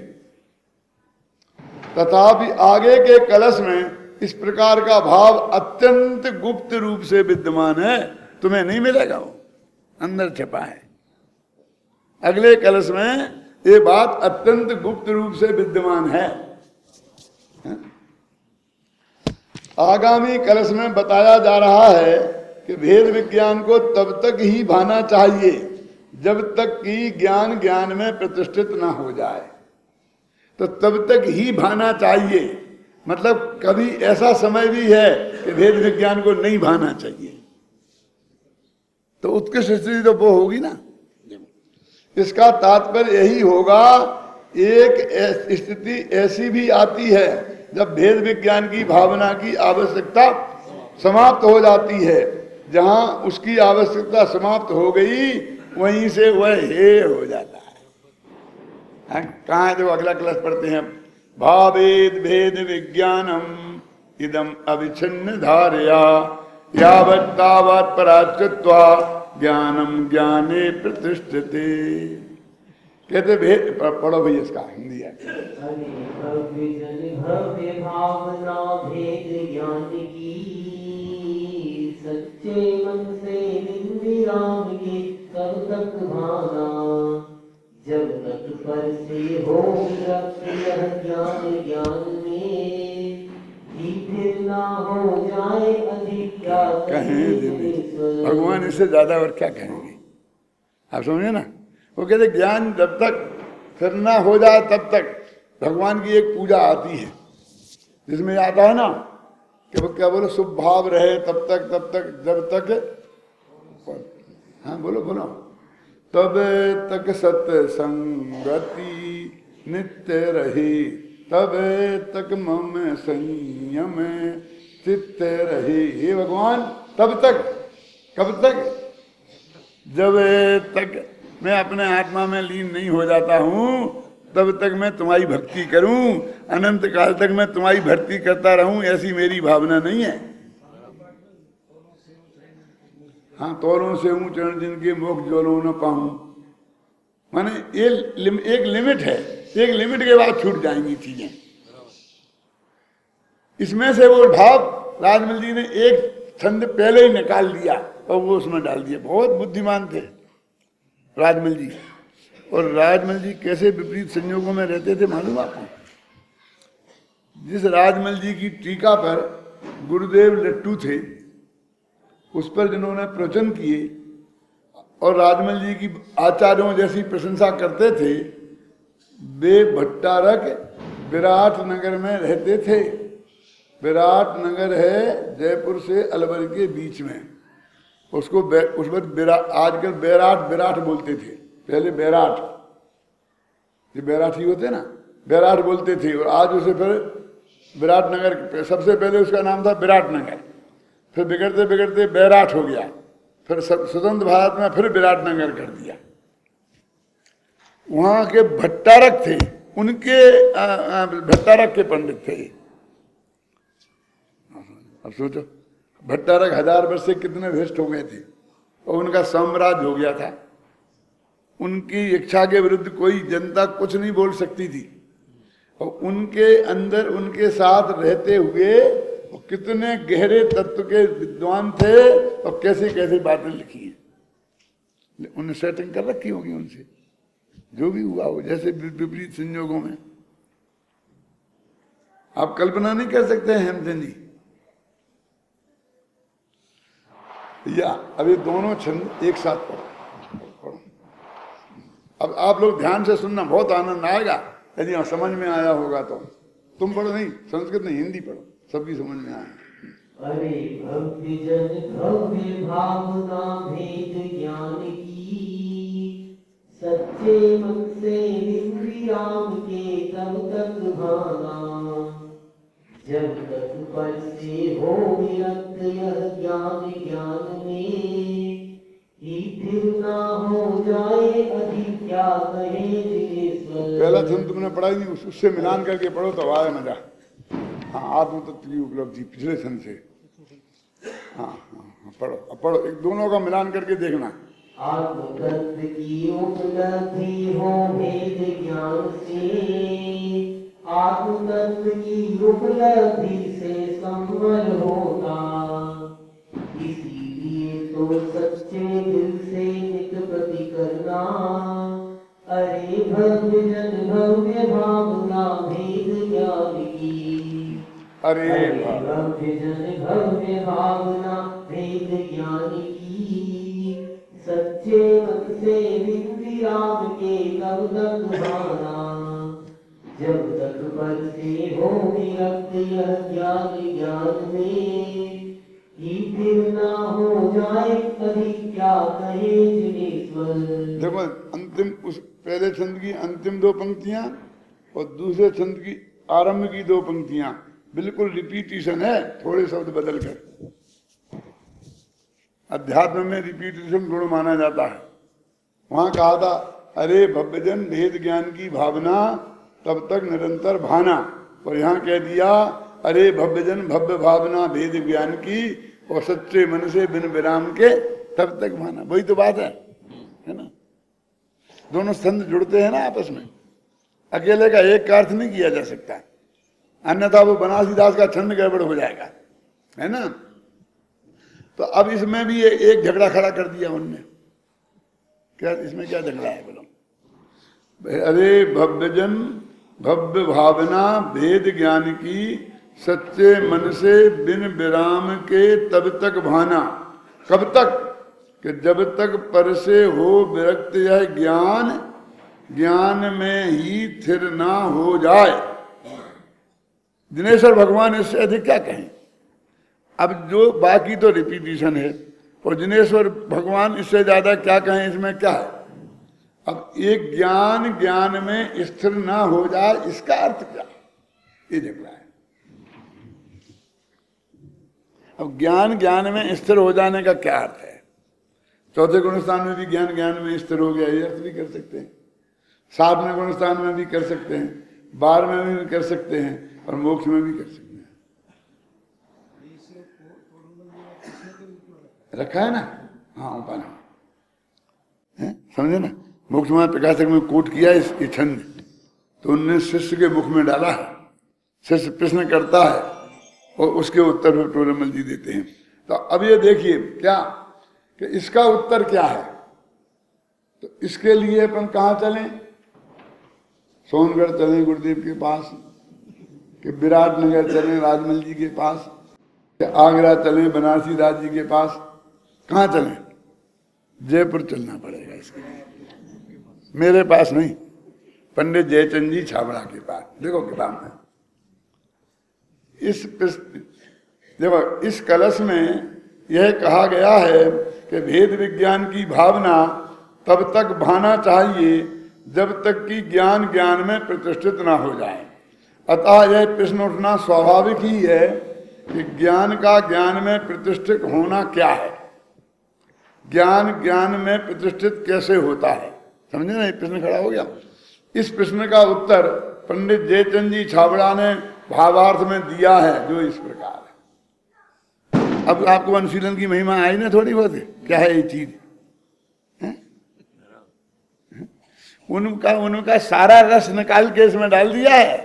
तथापि आगे के कलश में इस प्रकार का भाव अत्यंत गुप्त रूप से विद्यमान है। तुम्हें नहीं मिलेगा, वो अंदर छिपा है। अगले कलश में ये बात अत्यंत गुप्त रूप से विद्यमान है। आगामी कलश में बताया जा रहा है कि भेद विज्ञान को तब तक ही भाना चाहिए जब तक कि ज्ञान ज्ञान में प्रतिष्ठित ना हो जाए। तो तब तक ही भाना चाहिए, मतलब कभी ऐसा समय भी है कि भेद विज्ञान को नहीं भाना चाहिए। तो उत्कृष्ट स्थिति तो वो होगी ना। इसका तात्पर्य यही होगा, एक स्थिति ऐसी भी आती है जब भेद विज्ञान की भावना की आवश्यकता समाप्त हो जाती है। जहां उसकी आवश्यकता समाप्त हो गई वहीं से वह हे हो जाता है। कहाँ है? जो अगला क्लास पढ़ते हैं, भावेद भेद विज्ञानम इदम अविच्छिन्न धारया यावत् तावत् पराच्युत्वा ज्ञानम ज्ञाने प्रतिष्ठते। कहते भेद, पढ़ो भैया इसका हिंदी है। भव्य जन भव्य भावना भेद ज्ञान की, सच्चे मन से निराम के कब तक भाना, जब तक पर से हो यह ज्ञान ज्ञान में, फिर ना हो जाए अधिक क्या कहें। भगवान इससे ज्यादा और क्या कहेंगे, आप समझे ना। वो कहते ज्ञान जब तक फिर ना हो जाए तब तक भगवान की एक पूजा आती है जिसमें आता है ना कि वो क्या बोलो, शुभ भाव रहे तब तक जब तक, हाँ बोलो बोलो, तब तक सत्संगति नित्य रही, तब तक मम संयम चित्त रही। हे भगवान, तब तक, कब तक? जब तक मैं अपने आत्मा में लीन नहीं हो जाता हूं तब तक मैं तुम्हारी भक्ति करूं, अनंत काल तक मैं तुम्हारी भक्ति करता रहूं, ऐसी मेरी भावना नहीं है। हाँ, तोलों से ऊंचे जिनके मुख जोलो न पाऊं, माने ये एक लिमिट है, एक लिमिट के बाद छूट जाएंगी चीजें। इसमें से वो भाव राजमल जी ने एक छंद पहले ही निकाल दिया और वो उसमें डाल दिया। बहुत बुद्धिमान थे राजमल जी। और राजमल जी कैसे विपरीत संयोगों में रहते थे मालूम आपको? जिस राजमल जी की टीका पर गुरुदेव लट्टू थे, उस पर जिन्होंने प्रवचन किए और राजमल जी की आचार्यों जैसी प्रशंसा करते थे, वे भट्टारक विराट नगर में रहते थे। विराट नगर है जयपुर से अलवर के बीच में। उसको उस वक्त आजकल बैराट विराट बोलते थे, पहले बैराट, जो बैराठी होते ना, बैराट बोलते थे। और आज उसे फिर विराट नगर, सबसे पहले उसका नाम था विराट नगर, फिर बिगड़ते बिगड़ते बैराट हो गया, फिर स्वतंत्र भारत में फिर विराट नगर कर दिया। वहां के भट्टारक थे, उनके भट्टारक के पंडित थे। अब सोचो, भट्टारक 1000 वर्ष से कितने भ्रष्ट हो गए थे और उनका साम्राज्य हो गया था। उनकी इच्छा के विरुद्ध कोई जनता कुछ नहीं बोल सकती थी। और उनके अंदर, उनके साथ रहते हुए कितने गहरे तत्व के विद्वान थे और कैसी कैसी बातें लिखी हैं। उन्हें सेटिंग कर रखी होगी उनसे, जो भी हुआ हो, जैसे विपरीत संयोगों में। आप कल्पना नहीं कर सकते हैं हेमचंद जी। या अब ये दोनों छंद एक साथ पढ़ो। अब आप लोग ध्यान से सुनना, बहुत आनंद आएगा यदि यहाँ समझ में आया होगा तो। तुम पढ़ो नहीं, संस्कृत नहीं, हिंदी पढ़ो, सबकी समझ में आए। अरे भव्य जन भव्य भावना भेद ज्ञान की, सच्चे मन से इंद्रियाम के तब तक भाना, जब तक पर से हो विरक्त यह ज्ञान ज्ञान में, फिर ना हो जाए अधिक क्या कहे जिनेश्वर। पहला छंद तुमने पढ़ा ही नहीं, उससे मिलान करके पढ़ो तो आए मजा। हाँ, आत्म तत्व की उपलब्धि पिछले छंद से। हाँ हाँ पढ़ो, अब पढ़ो, एक दोनों का मिलान करके देखना। आत्म तत्व की उपलब्धि हो भेद ज्ञान से, आत्म तत्व की उपलब्धि से संबल होता, इसीलिए तो सच्चे दिल से नित प्रति करना। अरे भव्य जन भव्य भावना भेद ज्ञान की, अरे भव्य जन भव्य भावना भेद ज्ञान की, सच्चे मन से विराम के तब तक भाना, जब तक पर से हो विरक्त यह ज्ञान ज्ञान में, फिर ना हो जाए अधिक क्या कहे जिनेश्वर। देखो, अंतिम, उस पहले छंद की अंतिम 2 पंक्तियां और दूसरे छंद की आरंभ की 2 पंक्तियां बिल्कुल रिपीटिशन है, थोड़े शब्द बदल कर। अध्यात्म में रिपीटिशन गुण माना जाता है। वहां कहा था, अरे भव्यजन भेद ज्ञान की भावना तब तक निरंतर भाना, और यहाँ कह दिया, अरे भव्यजन भव्य भावना भेद ज्ञान की, और सच्चे मन से बिन विराम के तब तक भाना। वही तो बात है ना। दोनों छंद जुड़ते हैं ना आपस में, अकेले का एक का अर्थ नहीं किया जा सकता, अन्यथा वो बनारसीदास का छंद गड़बड़ हो जाएगा, है ना। तो अब इसमें भी एक झगड़ा खड़ा कर दिया उनने। क्या इसमें क्या झगड़ा है बोलो? अरे भव्यजन भव्य भावना भेद ज्ञान की, सच्चे मन से बिन विराम के तब तक भाना। कब तक? कि जब तक पर से हो विरक्त यह ज्ञान ज्ञान में ही थिर ना हो जाए। दिनेश्वर भगवान इससे अधिक क्या कहें? अब जो बाकी तो रिपीटिशन है, और दिनेश्वर भगवान इससे ज्यादा क्या कहें? इसमें क्या है? अब एक ज्ञान ज्ञान में स्थिर ना हो जाए, इसका अर्थ क्या? ये झगड़ा है। अब ज्ञान ज्ञान में स्थिर हो जाने का क्या अर्थ है? चौथे गुणस्थान में भी ज्ञान ज्ञान में स्थिर हो गया, ये अर्थ भी कर सकते हैं। 7वें गुणस्थान में भी कर सकते हैं, 12वें में भी कर सकते हैं, और मोक्ष में भी कर सकते हैं। रखा है ना? हाँ, उपाय समझे ना। मोक्ष में प्रकाशक में कोट किया इस छंद, तो उनने शिष्य के मुख में डाला है। शिष्य प्रश्न करता है और उसके उत्तर टोरेमल जी देते हैं। तो अब ये देखिए क्या कि इसका उत्तर क्या है। तो इसके लिए अपन कहाँ चलें? सोनगढ़ चलें गुरुदेव के पास, कि विराट नगर चलें राजमल जी के पास, कि आगरा चलें बनारसी दास जी के पास, कहाँ चलें? जयपुर चलना पड़ेगा इसके लिए, मेरे पास नहीं, पंडित जयचंद जी छाबड़ा के पास। देखो किताब में देखो इस कलश में यह कहा गया है कि भेद विज्ञान की भावना तब तक भाना चाहिए जब तक कि ज्ञान ज्ञान में प्रतिष्ठित ना हो जाए। अतः यह प्रश्न उठना स्वाभाविक ही है कि ज्ञान का ज्ञान में प्रतिष्ठित होना क्या है, ज्ञान ज्ञान में प्रतिष्ठित कैसे होता है। समझे ना, ये प्रश्न खड़ा हो गया। इस प्रश्न का उत्तर पंडित जयचंद जी छाबड़ा ने भावार्थ में दिया है, जो इस प्रकार है। अब आपको अनुशीलन की महिमा आई ना थोड़ी बहुत, क्या है ये चीज? उनका सारा रस निकाल के इसमें डाल दिया है,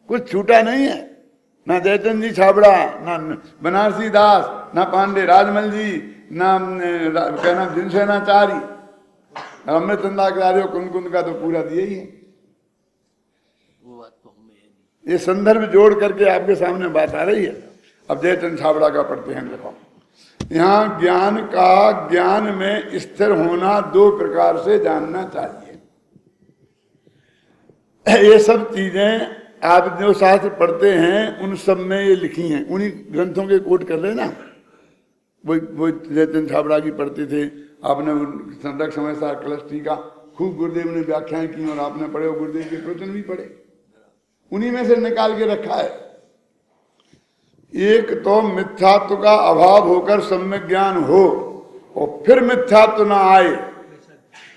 कुछ छूटा नहीं है। ना जयचंद जी छाबड़ा, ना बनारसी दास, ना पांडे राजमल जी, ना कहना जिनसेनाचारी, अमृतचंदाचार्य कुंद का तो पूरा दिया ही है। ये संदर्भ जोड़ करके आपके सामने बात आ रही है। अब जयचंद छाबड़ा का पढ़ते हैं। देखो यहाँ ज्ञान का ज्ञान में स्थिर होना दो प्रकार से जानना चाहिए। ये सब चीजें आप जो शास्त्र पढ़ते हैं उन सब में ये लिखी हैं, उन्हीं ग्रंथों के कोट कर रहे हैं ना। वो जयचंद छाबड़ा की पढ़ते थे आपने, संरक्षक समय सार कलस्टी का खूब गुरुदेव ने व्याख्याएं की और आपने पढ़े, गुरुदेव के प्रवचन भी पढ़े, उन्हीं में से निकाल के रखा है। एक तो मिथ्यात्व का अभाव होकर सम्यक ज्ञान हो और फिर मिथ्यात्व ना आए,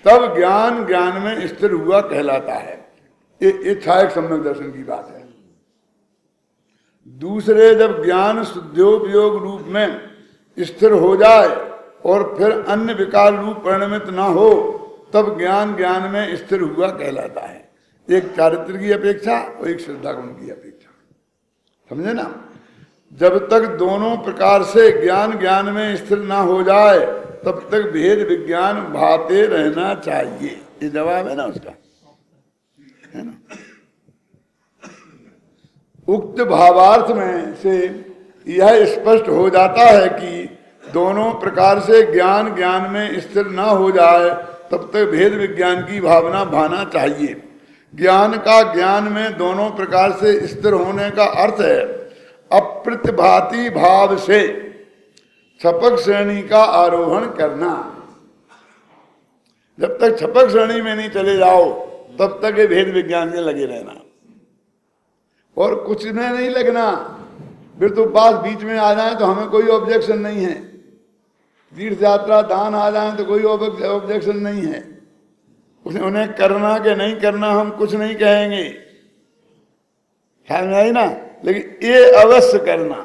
तब ज्ञान ज्ञान में स्थिर हुआ कहलाता है। ये छायक सम्यक दर्शन की बात है। दूसरे, जब ज्ञान शुद्धोपयोग रूप में स्थिर हो जाए और फिर अन्य विकार रूप परिणमित ना हो, तब ज्ञान ज्ञान में स्थिर हुआ कहलाता है। एक चारित्र की अपेक्षा और एक श्रद्धा गुण की अपेक्षा, समझे ना। जब तक दोनों प्रकार से ज्ञान ज्ञान में स्थिर ना हो जाए तब तक भेद विज्ञान भाते रहना चाहिए। ये जवाब है ना उसका, है ना। उक्त भावार्थ में से यह स्पष्ट हो जाता है कि दोनों प्रकार से ज्ञान ज्ञान में स्थिर ना हो जाए तब तक भेद विज्ञान की भावना भाना चाहिए। ज्ञान का ज्ञान में दोनों प्रकार से स्थिर होने का अर्थ है अप्रतिभाति भाव से छपक श्रेणी का आरोहण करना। जब तक छपक श्रेणी में नहीं चले जाओ तब तक ये भेद विज्ञान में लगे रहना, और कुछ में नहीं लगना। फिर तो बात बीच में आ जाए तो हमें कोई ऑब्जेक्शन नहीं है, तीर्थ यात्रा दान आ जाए तो कोई ऑब्जेक्शन नहीं है। उन्हें करना कि नहीं करना हम कुछ नहीं कहेंगे, ख्याल में आई ना। लेकिन ये अवश्य करना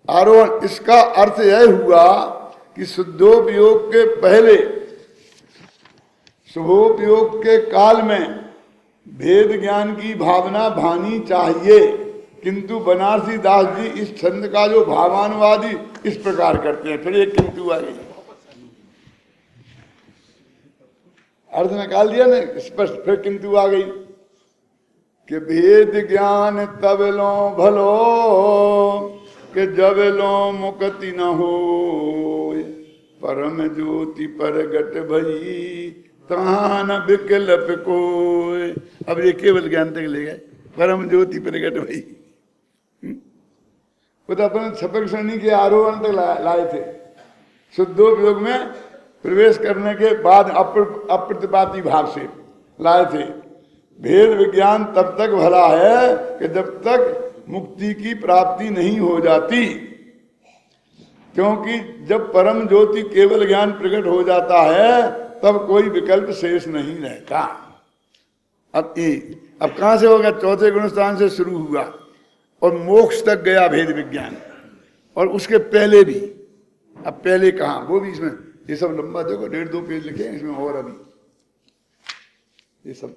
आरोहण, इसका अर्थ यह हुआ कि शुद्धोपयोग के पहले शुभोपयोग के काल में भेद ज्ञान की भावना भानी चाहिए। किंतु बनारसी दास जी इस छंद का जो भावानुवादी इस प्रकार करते हैं, फिर एक किंतु आ गई, अर्थ निकाल दिया ना स्पष्ट, फिर किंतु आ गई कि भेद ज्ञान तब लो भलो कि जब लो मुक्ति न हो, परम ज्योति प्रगट भई तहाँ न विकल्प कोय। अब ये केवल ज्ञान तक ले गए, परम ज्योति प्रगट भई। वो तो अपने छपक श्रेणी के आरोहण तक लाए थे। शुद्धोपयोग में प्रवेश करने के बाद अप्रतिपाती भाव से लाए थे। भेद विज्ञान तब तक भला है कि जब तक मुक्ति की प्राप्ति नहीं हो जाती, क्योंकि जब परम ज्योति केवल ज्ञान प्रकट हो जाता है तब कोई विकल्प शेष नहीं रहता। अब कहां से होगा? चौथे गुणस्थान से शुरू हुआ और मोक्ष तक गया भेद विज्ञान, और उसके पहले भी। अब पहले कहाँ, वो भी इसमें ये सब लंबा देखो 1.5-2 पेज लिखे हैं इसमें, और अभी ये सब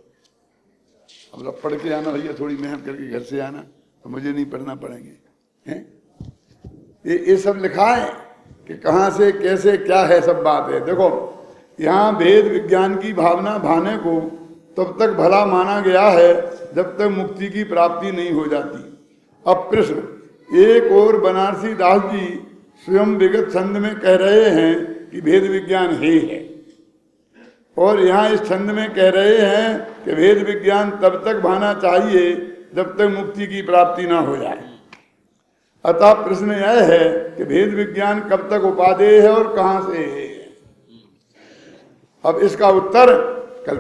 अब पढ़ के आना भैया, थोड़ी मेहनत करके घर से आना, तो मुझे नहीं पढ़ना पड़ेंगे हैं। ये सब लिखा है कि कहाँ से कैसे क्या है, सब बात है। देखो यहाँ भेद विज्ञान की भावना भाने को तब तक भला माना गया है जब तक मुक्ति की प्राप्ति नहीं हो जाती। अब प्रश्न, एक और बनारसी दास जी स्वयं विगत छंद में कह रहे हैं कि भेद विज्ञान है, और यहाँ इस छंद में कह रहे हैं कि भेद विज्ञान तब तक भाना चाहिए जब तक मुक्ति की प्राप्ति ना हो जाए। अतः प्रश्न यह है कि भेद विज्ञान कब तक उपादेय है और कहाँ से है। अब इसका उत्तर कल